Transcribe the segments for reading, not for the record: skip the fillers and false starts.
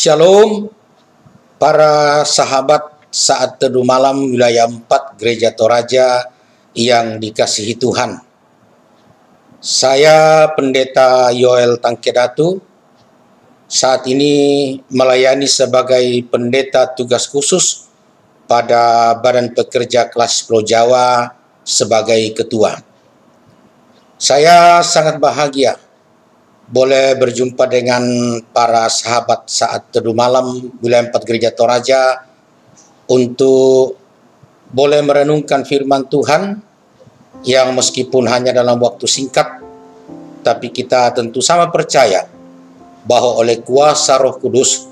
Shalom para sahabat saat teduh malam wilayah 4 Gereja Toraja yang dikasihi Tuhan. Saya Pendeta Yoel Tangkedatu, saat ini melayani sebagai pendeta tugas khusus pada Badan Pekerja Kelas Pulau Jawa sebagai ketua. Saya sangat bahagia boleh berjumpa dengan para sahabat saat teduh malam wilayah 4 Gereja Toraja untuk boleh merenungkan firman Tuhan yang meskipun hanya dalam waktu singkat, tapi kita tentu sama percaya bahwa oleh kuasa Roh Kudus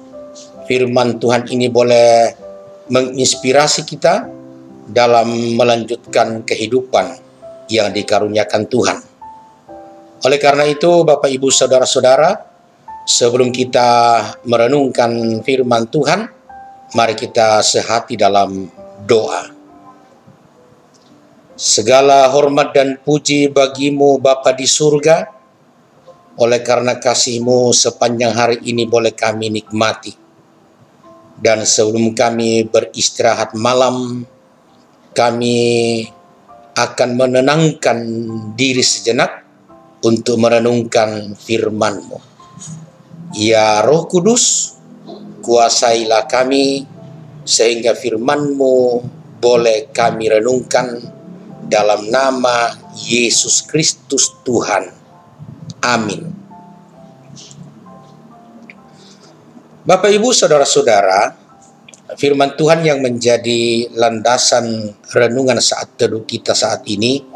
firman Tuhan ini boleh menginspirasi kita dalam melanjutkan kehidupan yang dikaruniakan Tuhan. Oleh karena itu, Bapak Ibu Saudara-saudara, sebelum kita merenungkan firman Tuhan, mari kita sehati dalam doa. Segala hormat dan puji bagimu Bapa di surga, oleh karena kasih-Mu sepanjang hari ini boleh kami nikmati. Dan sebelum kami beristirahat malam, kami akan menenangkan diri sejenak untuk merenungkan firman-Mu. Ya Roh Kudus, kuasailah kami sehingga firman-Mu boleh kami renungkan dalam nama Yesus Kristus Tuhan. Amin. Bapak Ibu Saudara-saudara, firman Tuhan yang menjadi landasan renungan saat teduh kita saat ini,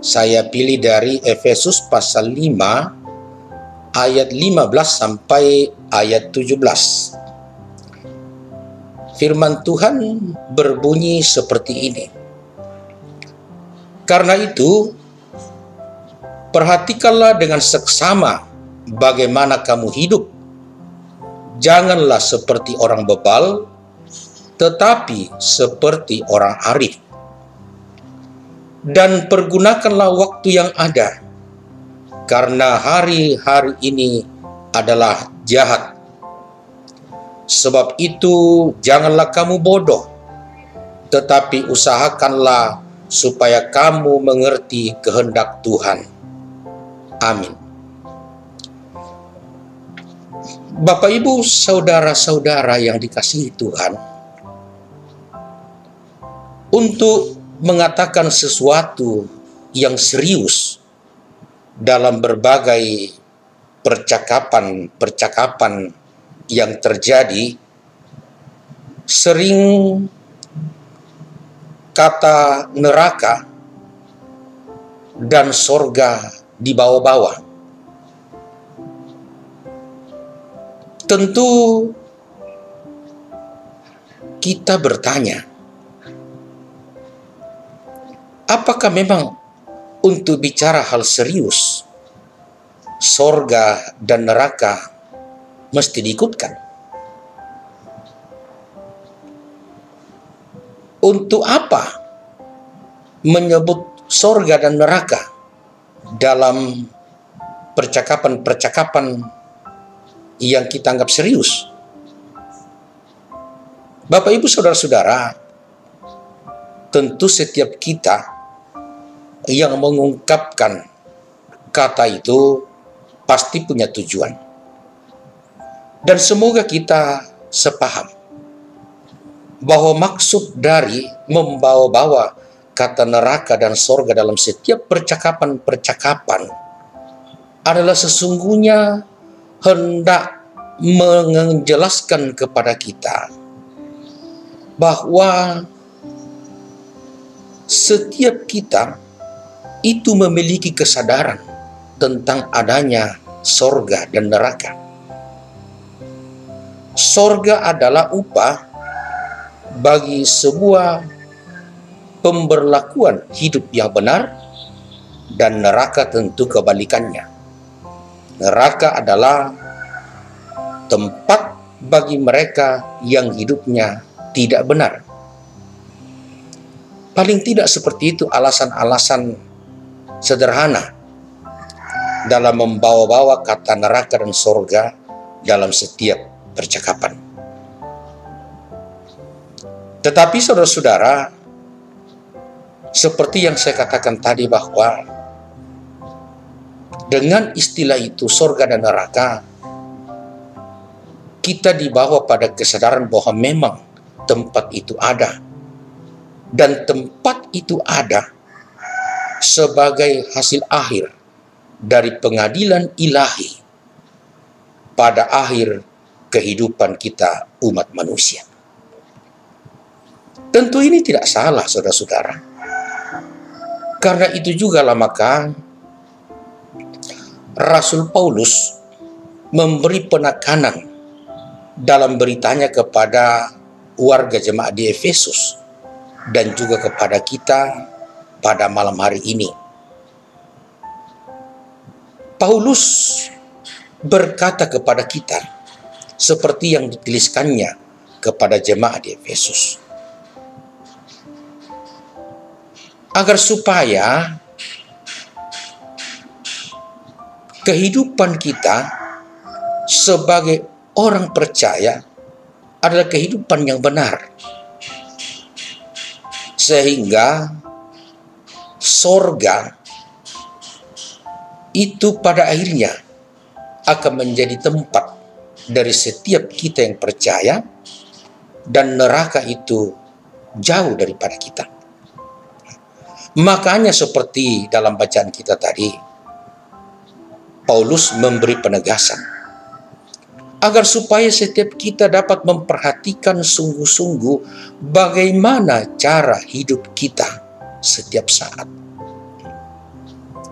saya pilih dari Efesus pasal 5 ayat 15 sampai ayat 17. Firman Tuhan berbunyi seperti ini. Karena itu, perhatikanlah dengan seksama bagaimana kamu hidup. Janganlah seperti orang bebal, tetapi seperti orang arif. Dan pergunakanlah waktu yang ada, karena hari-hari ini adalah jahat. Sebab itu janganlah kamu bodoh, tetapi usahakanlah supaya kamu mengerti kehendak Tuhan. Amin. Bapak Ibu Saudara-saudara yang dikasihi Tuhan, untuk mengatakan sesuatu yang serius dalam berbagai percakapan yang terjadi, sering kata neraka dan sorga dibawa-bawa. Tentu kita bertanya, apakah memang untuk bicara hal serius, sorga dan neraka mesti diikutkan? Untuk apa menyebut sorga dan neraka dalam percakapan-percakapan yang kita anggap serius? Bapak Ibu Saudara-saudara, tentu setiap kita yang mengungkapkan kata itu pasti punya tujuan. Dan semoga kita sepaham bahwa maksud dari membawa-bawa kata neraka dan sorga dalam setiap percakapan-percakapan adalah sesungguhnya hendak menjelaskan kepada kita bahwa setiap kita itu memiliki kesadaran tentang adanya sorga dan neraka. Sorga adalah upah bagi sebuah pemberlakuan hidup yang benar, dan neraka tentu kebalikannya. Neraka adalah tempat bagi mereka yang hidupnya tidak benar. Paling tidak seperti itu alasan-alasan sederhana dalam membawa-bawa kata neraka dan sorga dalam setiap percakapan. Tetapi saudara-saudara, seperti yang saya katakan tadi bahwa dengan istilah itu sorga dan neraka, kita dibawa pada kesadaran bahwa memang tempat itu ada. Dan tempat itu ada sebagai hasil akhir dari pengadilan ilahi pada akhir kehidupan kita umat manusia. Tentu ini tidak salah, saudara-saudara. Karena itu juga lah maka Rasul Paulus memberi penekanan dalam beritanya kepada warga jemaat di Efesus dan juga kepada kita pada malam hari ini. Paulus berkata kepada kita seperti yang dituliskannya kepada jemaat di Efesus, agar supaya kehidupan kita sebagai orang percaya adalah kehidupan yang benar, sehingga sorga itu pada akhirnya akan menjadi tempat dari setiap kita yang percaya, dan neraka itu jauh daripada kita. Makanya seperti dalam bacaan kita tadi, Paulus memberi penegasan agar supaya setiap kita dapat memperhatikan sungguh-sungguh bagaimana cara hidup kita setiap saat.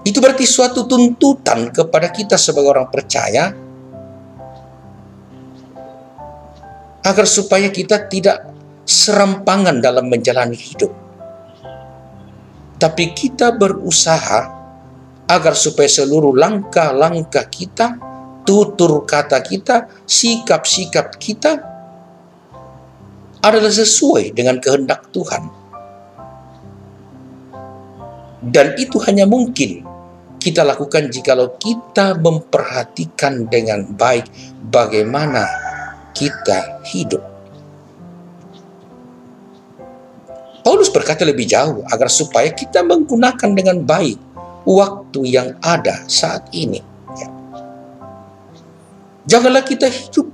Itu berarti suatu tuntutan kepada kita sebagai orang percaya agar supaya kita tidak serampangan dalam menjalani hidup, tapi kita berusaha agar supaya seluruh langkah-langkah kita, tutur kata kita, sikap-sikap kita adalah sesuai dengan kehendak Tuhan. Dan itu hanya mungkin kita lakukan jikalau kita memperhatikan dengan baik bagaimana kita hidup. Paulus berkata lebih jauh agar supaya kita menggunakan dengan baik waktu yang ada saat ini. Janganlah kita hidup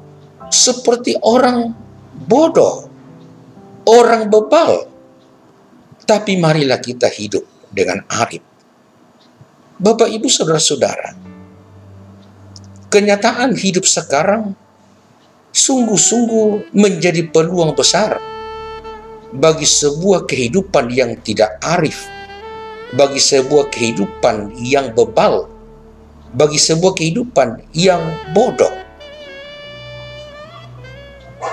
seperti orang bodoh, orang bebal, tapi marilah kita hidup dengan arif. Bapak, Ibu, saudara-saudara, kenyataan hidup sekarang sungguh-sungguh menjadi peluang besar bagi sebuah kehidupan yang tidak arif, bagi sebuah kehidupan yang bebal, bagi sebuah kehidupan yang bodoh.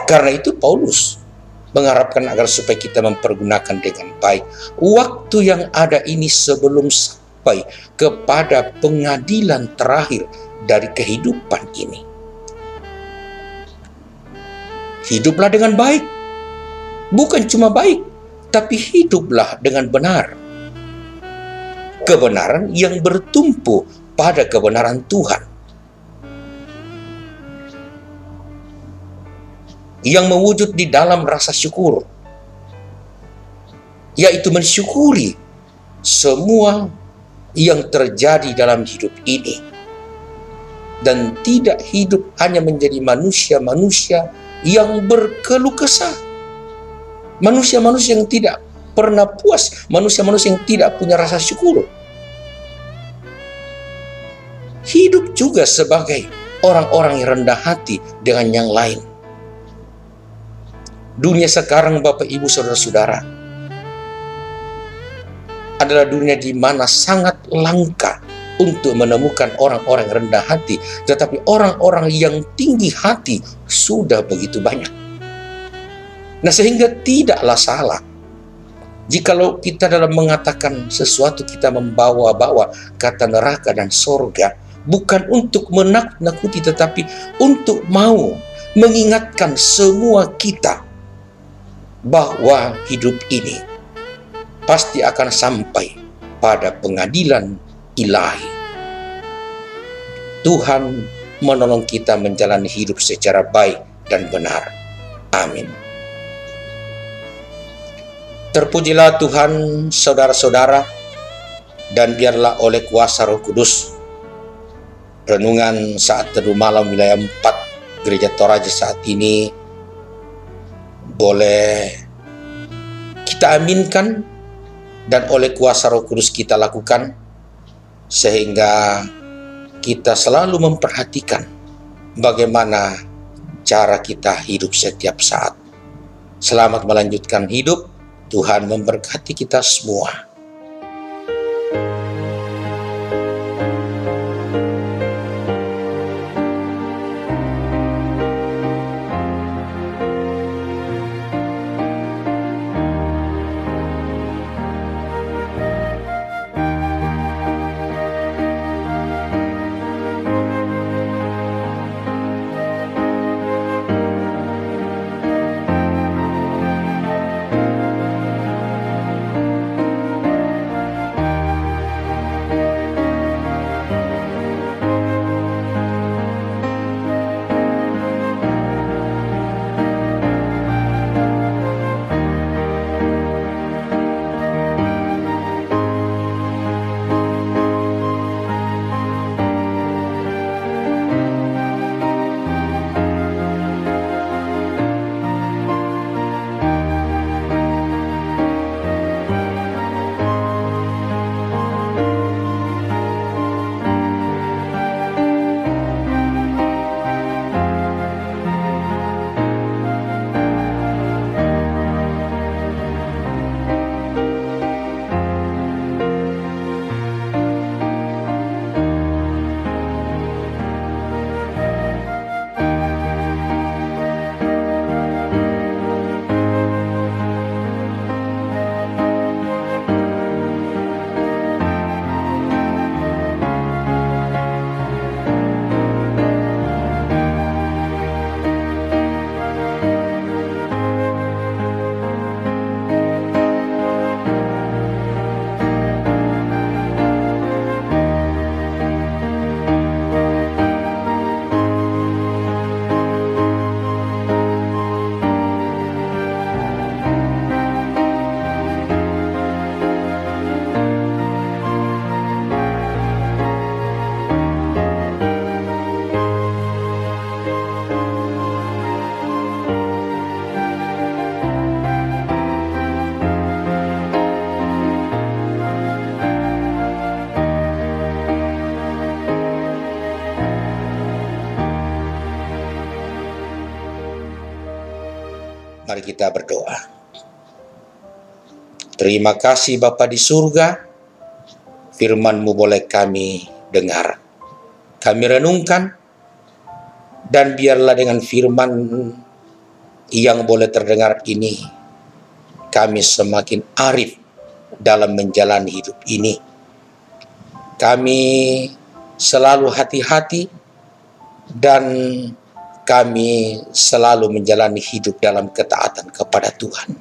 Karena itu Paulus mengharapkan agar supaya kita mempergunakan dengan baik waktu yang ada ini sebelum sampai kepada pengadilan terakhir dari kehidupan ini. Hiduplah dengan baik, bukan cuma baik, tapi hiduplah dengan benar. Kebenaran yang bertumpu pada kebenaran Tuhan, yang mewujud di dalam rasa syukur, yaitu mensyukuri semua yang terjadi dalam hidup ini, dan tidak hidup hanya menjadi manusia-manusia yang berkeluh kesah, manusia-manusia yang tidak pernah puas, manusia-manusia yang tidak punya rasa syukur. Hidup juga sebagai orang-orang yang rendah hati dengan yang lain. Dunia sekarang, Bapak, Ibu, saudara-saudara, adalah dunia di mana sangat langka untuk menemukan orang-orang yang rendah hati, tetapi orang-orang yang tinggi hati sudah begitu banyak. Nah, sehingga tidaklah salah jikalau kita dalam mengatakan sesuatu kita membawa-bawa kata neraka dan sorga, bukan untuk menakut-nakuti, tetapi untuk mau mengingatkan semua kita bahwa hidup ini pasti akan sampai pada pengadilan ilahi. Tuhan menolong kita menjalani hidup secara baik dan benar. Amin. Terpujilah Tuhan, saudara-saudara, dan biarlah oleh kuasa Roh Kudus, renungan saat teduh malam wilayah 4 Gereja Toraja saat ini boleh kita aminkan dan oleh kuasa Roh Kudus kita lakukan, sehingga kita selalu memperhatikan bagaimana cara kita hidup setiap saat. Selamat melanjutkan hidup. Tuhan memberkati kita semua. Mari kita berdoa. Terima kasih Bapa di surga, firman-Mu boleh kami dengar, kami renungkan, dan biarlah dengan firman yang boleh terdengar ini, kami semakin arif dalam menjalani hidup ini. Kami selalu hati-hati dan kami selalu menjalani hidup dalam ketaatan kepada Tuhan.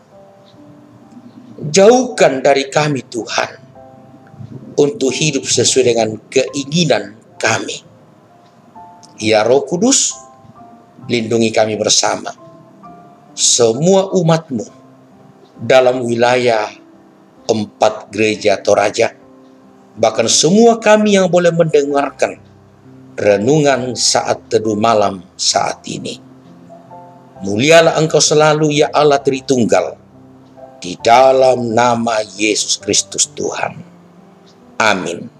Jauhkan dari kami Tuhan untuk hidup sesuai dengan keinginan kami. Ya Roh Kudus, lindungi kami bersama, semua umat-Mu dalam wilayah 4 Gereja Toraja, bahkan semua kami yang boleh mendengarkan renungan saat teduh malam saat ini. Mulialah Engkau selalu ya Allah Tritunggal, di dalam nama Yesus Kristus Tuhan. Amin.